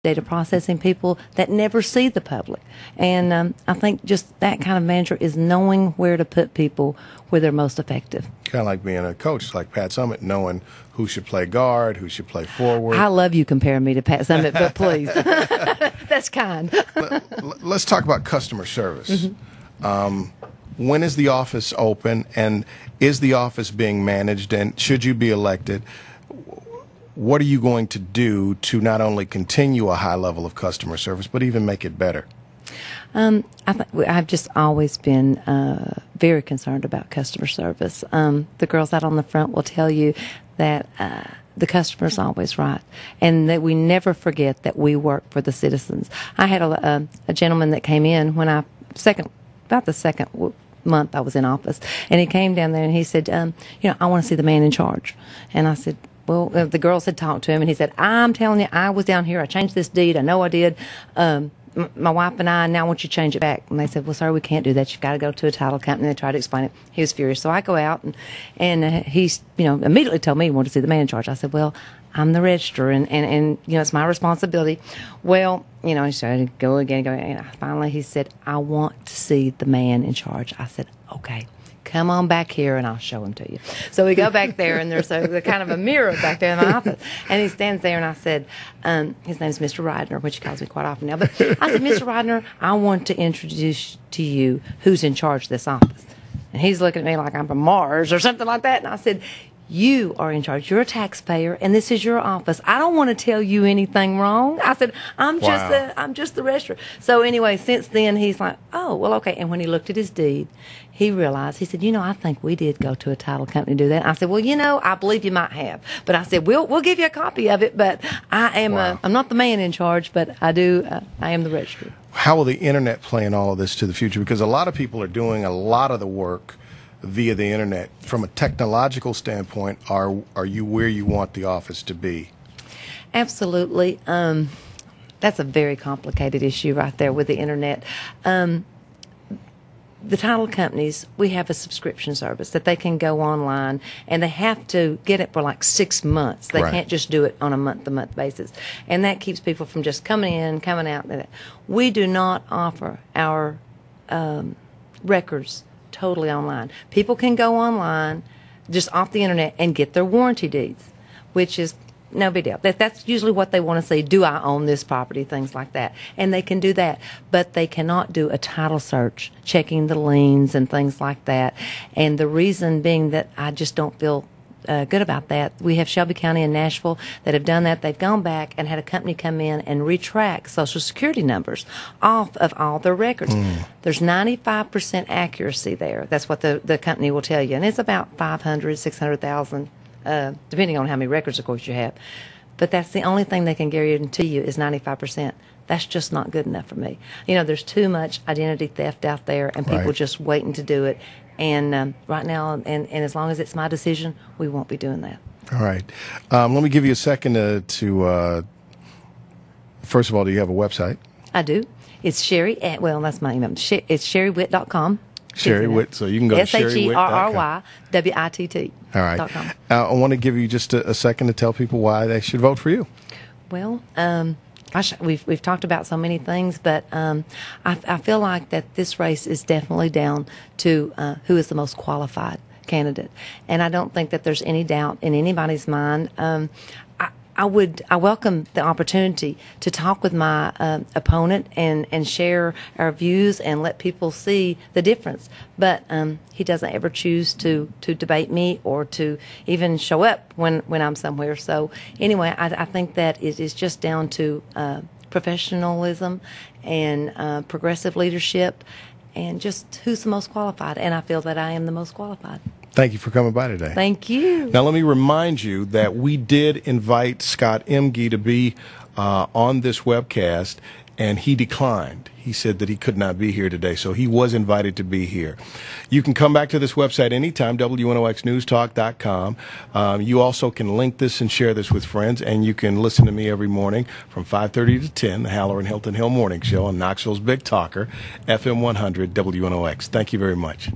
data processing people that never see the public. And I think just that kind of manager is knowing where to put people where they're most effective. Kind of like being a coach, like Pat Summitt, knowing who should play guard, who should play forward. I love you comparing me to Pat Summitt, but please. That's kind. Let's talk about customer service. When is the office open, and is the office being managed, and should you be elected, what are you going to do to not only continue a high level of customer service, but even make it better? I've just always been very concerned about customer service. The girls out on the front will tell you that the customer's always right, and that we never forget that we work for the citizens. I had a gentleman that came in when about the second month I was in office, and he came down there and he said, I want to see the man in charge. And I said, well, the girls had talked to him, and he said, I'm telling you, I was down here, I changed this deed, I know I did. My wife and I, now I want you to change it back. And they said, well, sir, we can't do that. You've got to go to a title company. They tried to explain it. He was furious. So I go out, and he's, immediately told me he wanted to see the man in charge. I said, well, I'm the registrar, and it's my responsibility. Well, he started to go again. And finally, he said, I want to see the man in charge. I said, okay. Come on back here and I'll show him to you. So we go back there, and there's kind of a mirror back there in my office. And he stands there, and I said, his name's Mr. Ridner, which he calls me quite often now. But I said, Mr. Ridner, I want to introduce to you who's in charge of this office. And he's looking at me like I'm from Mars or something like that. And I said, you are in charge. You're a taxpayer, and this is your office. I don't want to tell you anything wrong. I said, I'm just the registrar. So anyway, since then, he's like, oh, well, okay. And when he looked at his deed, he realized, he said, I think we did go to a title company to do that. I said, well, I believe you might have. But I said, we'll give you a copy of it, but I'm not the man in charge, but I am the registrar. How will the internet play in all of this to the future? Because a lot of people are doing a lot of the work via the internet. From a technological standpoint, are you where you want the office to be? Absolutely. That's a very complicated issue right there with the internet. The title companies, we have a subscription service that they can go online, and they have to get it for like 6 months. They can't just do it on a month-to-month basis. And that keeps people from just coming in, coming out. We do not offer our records totally online. People can go online, just off the internet, and get their warranty deeds, which is no big deal. That's usually what they want to see. Do I own this property? Things like that. And they can do that. But they cannot do a title search, checking the liens and things like that. And the reason being that I just don't feel good about that. We have Shelby County and Nashville that have done that. They've gone back and had a company come in and retract Social Security numbers off of all their records. There's 95% accuracy there. That's what the company will tell you. And it's about 500, 600,000 depending on how many records, of course, you have. But that's the only thing they can guarantee you is 95%. That's just not good enough for me. There's too much identity theft out there, and people just waiting to do it. And right now, and as long as it's my decision, we won't be doing that. All right. Let me give you a second to first of all, do you have a website? I do. It's Sherry, that's my email. It's SherryWitt.com. Sherry Witt, so you can go to SherryWitt.com. All right. I want to give you just a second to tell people why they should vote for you. Well, we've talked about so many things, but I feel like that this race is definitely down to who is the most qualified candidate, and I don't think that there's any doubt in anybody's mind. I welcome the opportunity to talk with my opponent and share our views and let people see the difference. But he doesn't ever choose to debate me or to even show up when I'm somewhere. So anyway, I think that it is just down to professionalism and progressive leadership and just who's the most qualified. And I feel that I am the most qualified. Thank you for coming by today. Thank you. Now, let me remind you that we did invite Scott Emge to be on this webcast, and he declined. He said that he could not be here today, so he was invited to be here. You can come back to this website anytime, WNOXnewstalk.com. You also can link this and share this with friends, and you can listen to me every morning from 5:30 to 10, the Haller and Hilton Hill Morning Show on Knoxville's Big Talker, FM 100 WNOX. Thank you very much.